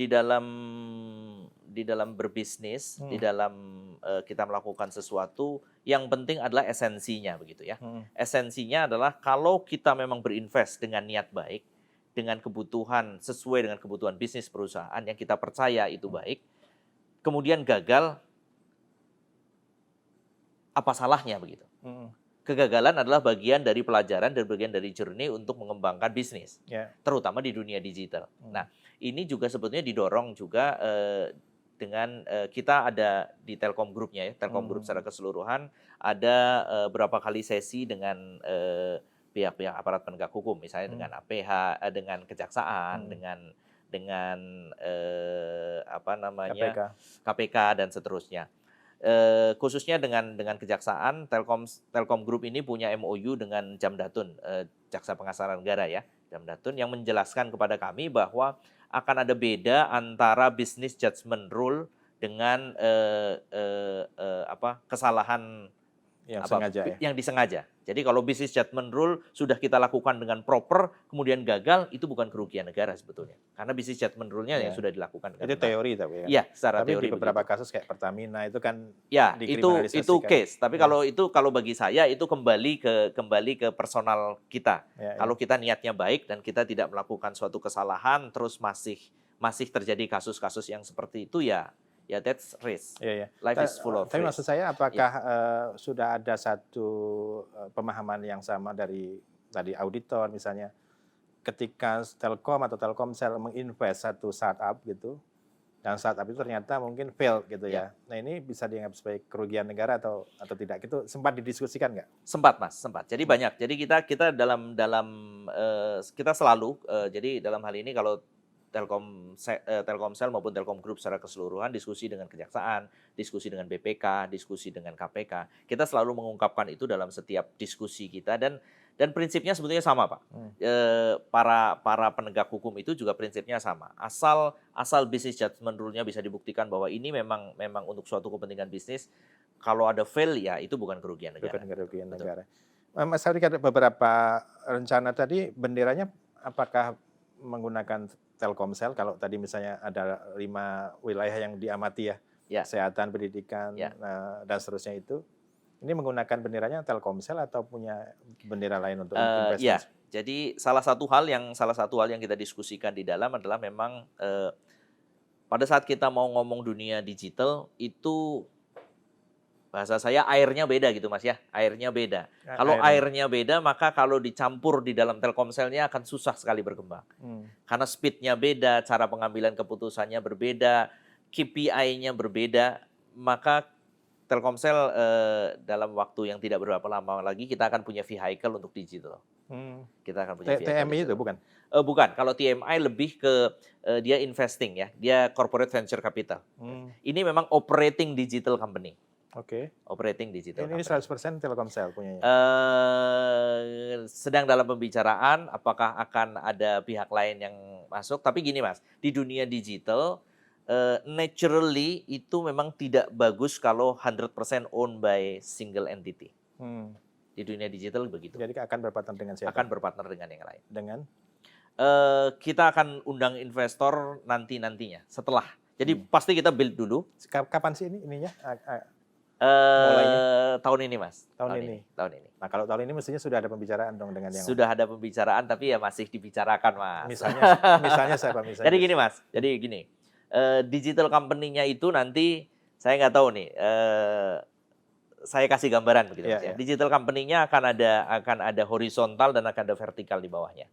Speaker 2: berbisnis, di dalam kita melakukan sesuatu, yang penting adalah esensinya begitu ya. Esensinya adalah kalau kita memang berinvest dengan niat baik, dengan kebutuhan sesuai dengan kebutuhan bisnis perusahaan yang kita percaya itu baik, kemudian gagal, apa salahnya begitu? Kegagalan adalah bagian dari pelajaran dan bagian dari journey untuk mengembangkan bisnis, terutama di dunia digital. Nah, ini juga sebetulnya didorong juga dengan kita ada di Telkom Group-nya ya, Telkom Group secara keseluruhan ada berapa kali sesi dengan pihak-pihak aparat penegak hukum, misalnya dengan APH, dengan kejaksaan, dengan KPK dan seterusnya. Khususnya dengan kejaksaan, Telkom Group ini punya MOU dengan Jamdatun, Jaksa Pengacara Negara ya, Jamdatun, yang menjelaskan kepada kami bahwa akan ada beda antara business judgment rule dengan kesalahan yang disengaja. Jadi kalau business judgment rule sudah kita lakukan dengan proper, kemudian gagal, itu bukan kerugian negara sebetulnya. Karena business judgment rule-nya yang sudah dilakukan dengan
Speaker 1: itu teori tapi ya.
Speaker 2: Iya, secara
Speaker 1: tapi
Speaker 2: teori
Speaker 1: di beberapa
Speaker 2: begitu.
Speaker 1: kasus kayak Pertamina itu kan
Speaker 2: ya
Speaker 1: dikriminalisasikan.
Speaker 2: itu case. Tapi kalau bagi saya itu kembali ke personal kita. Kalau kita niatnya baik dan kita tidak melakukan suatu kesalahan terus masih terjadi kasus-kasus yang seperti itu ya that's risk. Life is full of risk.
Speaker 1: Tapi maksud saya apakah sudah ada satu pemahaman yang sama dari tadi auditor misalnya ketika Telkom atau Telkomsel menginvest satu startup gitu dan startup itu ternyata mungkin fail gitu ya. Nah ini bisa dianggap sebagai kerugian negara atau tidak? Itu sempat didiskusikan nggak?
Speaker 2: Sempat Mas, sempat. Jadi banyak. Jadi kita dalam kita selalu jadi dalam hal ini kalau Telkomsel maupun Telkom Group secara keseluruhan diskusi dengan Kejaksaan, diskusi dengan BPK, diskusi dengan KPK. Kita selalu mengungkapkan itu dalam setiap diskusi kita dan prinsipnya sebetulnya sama, Pak. Para penegak hukum itu juga prinsipnya sama. Asal business judgment rule-nya bisa dibuktikan bahwa ini memang untuk suatu kepentingan bisnis, kalau ada fail ya itu bukan kerugian negara.
Speaker 1: Bukan kerugian negara. Mas Hafrik, ada beberapa rencana tadi benderanya apakah menggunakan Telkomsel, kalau tadi misalnya ada 5 wilayah yang diamati ya, kesehatan, pendidikan, dan seterusnya itu, ini menggunakan benderanya Telkomsel atau punya bendera lain untuk investasi?
Speaker 2: Jadi salah satu hal yang kita diskusikan di dalam adalah memang pada saat kita mau ngomong dunia digital itu bahasa saya airnya beda gitu Mas ya, airnya beda. Kalau airnya beda maka kalau dicampur di dalam Telkomselnya akan susah sekali berkembang. Karena speed-nya beda, cara pengambilan keputusannya berbeda, KPI-nya berbeda, maka Telkomsel dalam waktu yang tidak berapa lama lagi kita akan punya vehicle untuk digital. Kita akan punya
Speaker 1: TMI itu bukan?
Speaker 2: Bukan, kalau TMI lebih ke dia investing ya, dia corporate venture capital. Ini memang operating digital company. Operating digital.
Speaker 1: Ini 100% Telkomsel punyanya.
Speaker 2: Sedang dalam pembicaraan apakah akan ada pihak lain yang masuk. Tapi gini Mas, di dunia digital naturally itu memang tidak bagus kalau 100% owned by single entity. Di dunia digital begitu.
Speaker 1: Jadi akan berpartner dengan siapa?
Speaker 2: Akan berpartner dengan yang lain.
Speaker 1: Dengan?
Speaker 2: Kita akan undang investor nantinya setelah. Jadi pasti kita build dulu.
Speaker 1: Kapan sih ininya?
Speaker 2: Tahun ini Mas.
Speaker 1: Tahun ini. Nah kalau tahun ini mestinya sudah ada pembicaraan dong dengan yang
Speaker 2: sudah ada pembicaraan tapi ya masih dibicarakan Mas.
Speaker 1: Misalnya siapa misalnya?
Speaker 2: Jadi gini Mas. Digital company-nya itu nanti saya nggak tahu nih. Saya kasih gambaran begitu Mas. Digital company-nya akan ada horizontal dan akan ada vertikal di bawahnya.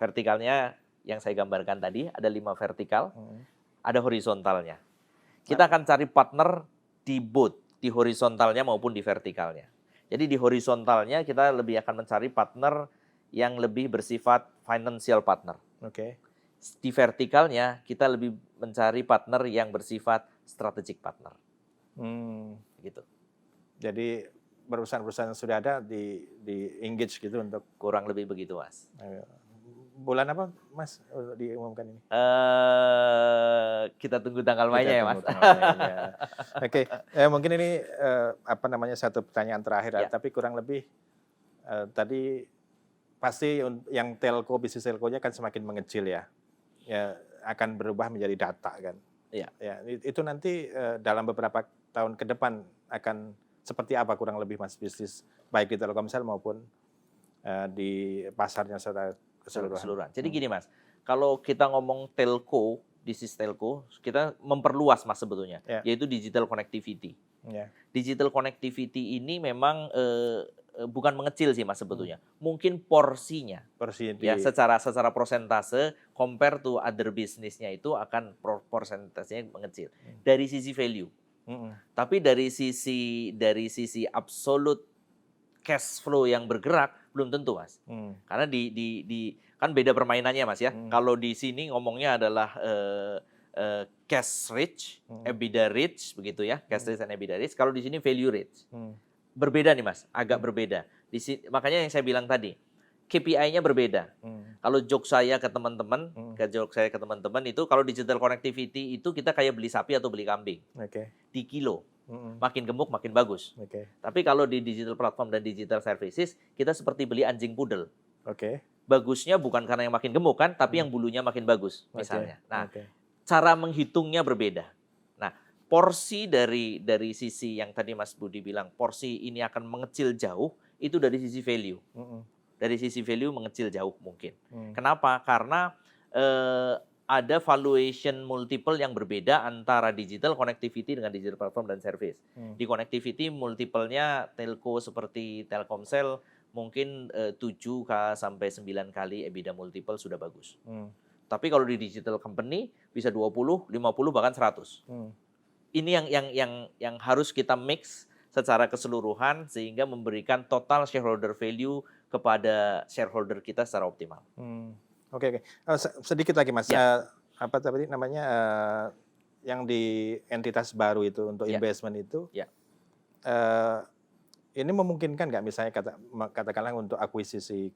Speaker 2: Vertikalnya yang saya gambarkan tadi ada 5 vertikal, ada horizontalnya. Kita akan cari partner di both, di horizontalnya maupun di vertikalnya. Jadi di horizontalnya kita lebih akan mencari partner yang lebih bersifat financial partner. Di vertikalnya kita lebih mencari partner yang bersifat strategic partner. Gitu.
Speaker 1: Jadi perusahaan-perusahaan yang sudah ada di engage gitu untuk
Speaker 2: kurang lebih begitu Mas.
Speaker 1: Bulan apa Mas diumumkan ini?
Speaker 2: Kita tunggu tanggal mainnya ya Mas.
Speaker 1: Mungkin ini satu pertanyaan terakhir, tapi kurang lebih tadi pasti yang telco, bisnis telkonya kan semakin mengecil ya, akan berubah menjadi data kan. Itu nanti dalam beberapa tahun ke depan akan seperti apa kurang lebih Mas bisnis baik di Telkomsel maupun di pasarnya secara keseluruhan.
Speaker 2: Jadi gini Mas, kalau kita ngomong telco, bisnis telco, kita memperluas Mas sebetulnya, yaitu digital connectivity. Digital connectivity ini memang bukan mengecil sih Mas sebetulnya, mungkin porsinya. Secara persentase compare to other business-nya itu akan persentasenya mengecil dari sisi value. Tapi dari sisi absolute cash flow yang bergerak belum tentu Mas. Karena kan beda permainannya Mas ya. Kalau di sini ngomongnya adalah cash rich, EBITDA rich begitu ya, cash rich and EBITDA rich. Kalau di sini value rich. Berbeda nih Mas, agak berbeda. Makanya yang saya bilang tadi, KPI-nya berbeda. Kalau joke saya ke teman-teman, itu kalau digital connectivity itu kita kayak beli sapi atau beli kambing. Di kilo. Makin gemuk makin bagus. Tapi kalau di digital platform dan digital services, kita seperti beli anjing pudel. Bagusnya bukan karena yang makin gemuk kan, tapi yang bulunya makin bagus misalnya. Nah, cara menghitungnya berbeda. Nah, porsi dari sisi yang tadi Mas Budi bilang, porsi ini akan mengecil jauh, itu dari sisi value. Dari sisi value mengecil jauh mungkin. Kenapa? Karena ada valuation multiple yang berbeda antara digital connectivity dengan digital platform dan service. Di connectivity multiple-nya telco seperti Telkomsel mungkin 7 sampai 9 kali EBITDA multiple sudah bagus. Tapi kalau di digital company bisa 20, 50 bahkan 100. Ini yang harus kita mix secara keseluruhan sehingga memberikan total shareholder value kepada shareholder kita secara optimal.
Speaker 1: Oke. Sedikit lagi Mas, apa tadi namanya yang di entitas baru itu untuk investment itu, ini memungkinkan nggak misalnya katakanlah untuk akuisisi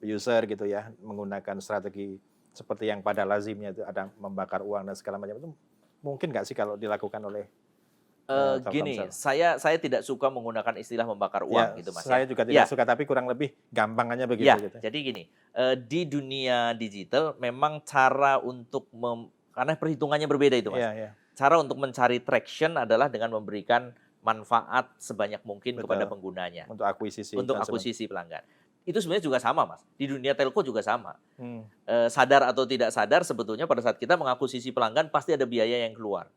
Speaker 1: user gitu ya, menggunakan strategi seperti yang pada lazimnya itu ada membakar uang dan segala macam itu, mungkin nggak sih kalau dilakukan oleh
Speaker 2: gini, saya tidak suka menggunakan istilah membakar uang gitu Mas.
Speaker 1: Saya juga tidak suka, tapi kurang lebih gampangannya begitu. Gitu.
Speaker 2: Jadi gini, di dunia digital memang cara untuk karena perhitungannya berbeda itu Mas. Cara untuk mencari traction adalah dengan memberikan manfaat sebanyak mungkin kepada penggunanya.
Speaker 1: Untuk akuisisi
Speaker 2: pelanggan. Itu sebenarnya juga sama Mas. Di dunia telco juga sama. Sadar atau tidak sadar sebetulnya pada saat kita mengakuisisi pelanggan pasti ada biaya yang keluar.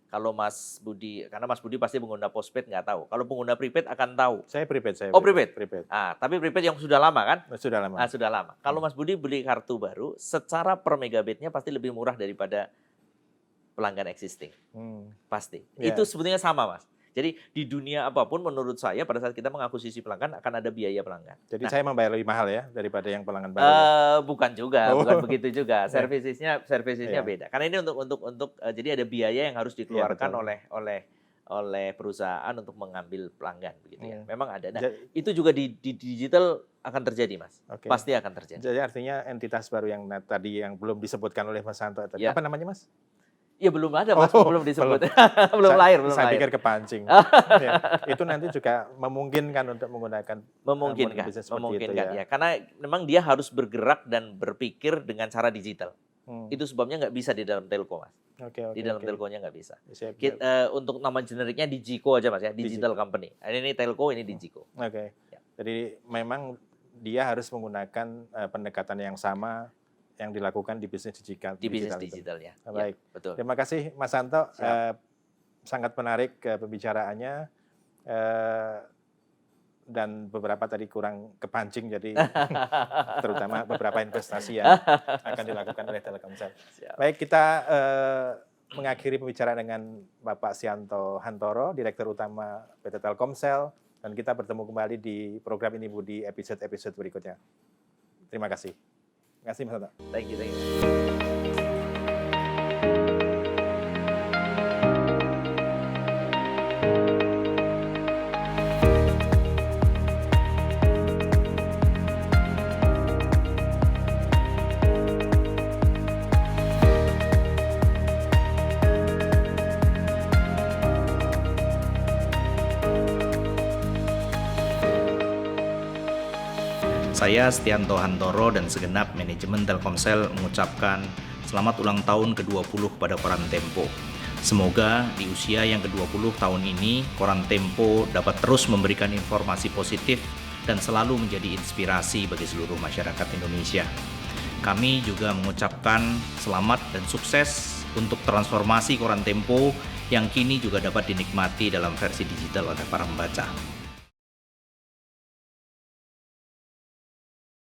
Speaker 2: Kalau Mas Budi, karena Mas Budi pasti pengguna postpaid nggak tahu. Kalau pengguna prepaid akan tahu.
Speaker 1: Saya prepaid.
Speaker 2: Prepaid. Tapi prepaid yang sudah lama kan?
Speaker 1: Sudah lama.
Speaker 2: Sudah lama. Kalau Mas Budi beli kartu baru, secara per megabitnya pasti lebih murah daripada pelanggan existing. Pasti. Itu sebetulnya sama Mas. Jadi di dunia apapun menurut saya pada saat kita mengakuisisi pelanggan akan ada biaya pelanggan.
Speaker 1: Jadi saya membayar lebih mahal ya daripada yang pelanggan baru.
Speaker 2: Bukan juga, bukan begitu juga. Servicesnya beda. Karena ini untuk jadi ada biaya yang harus dikeluarkan oleh perusahaan untuk mengambil pelanggan begitu ya. Memang ada. Nah, itu juga di digital akan terjadi Mas. Pasti akan terjadi.
Speaker 1: Jadi artinya entitas baru yang tadi yang belum disebutkan oleh Mas Santo tadi. Apa namanya Mas?
Speaker 2: Ya belum ada Mas, belum disebut. belum lahir.
Speaker 1: Saya pikir kepancing. Itu nanti juga memungkinkan untuk menggunakan bisnis seperti itu ya.
Speaker 2: Karena memang dia harus bergerak dan berpikir dengan cara digital. Itu sebabnya nggak bisa di dalam telco Mas. Di dalam telkonya nggak bisa. Untuk nama generiknya Digico aja Mas ya, digital company. Ini telco, ini Digico.
Speaker 1: Jadi memang dia harus menggunakan pendekatan yang sama yang dilakukan di bisnis digital.
Speaker 2: Di bisnis digitalnya.
Speaker 1: Baik.
Speaker 2: Ya, betul.
Speaker 1: Terima kasih Mas Santo. Sangat menarik pembicaraannya. Dan beberapa tadi kurang kepancing, jadi terutama beberapa investasi yang akan dilakukan oleh Telkomsel. Baik, kita mengakhiri pembicaraan dengan Bapak Sianto Hantoro, Direktur Utama PT Telkomsel. Dan kita bertemu kembali di program Ini Budi episode-episode berikutnya. Terima kasih. Terima kasih Mas Santo.
Speaker 2: Thank you.
Speaker 3: Saya Stianto Hantoro dan segenap manajemen Telkomsel mengucapkan selamat ulang tahun ke-20 kepada Koran Tempo. Semoga di usia yang ke-20 tahun ini, Koran Tempo dapat terus memberikan informasi positif dan selalu menjadi inspirasi bagi seluruh masyarakat Indonesia. Kami juga mengucapkan selamat dan sukses untuk transformasi Koran Tempo yang kini juga dapat dinikmati dalam versi digital oleh para pembaca.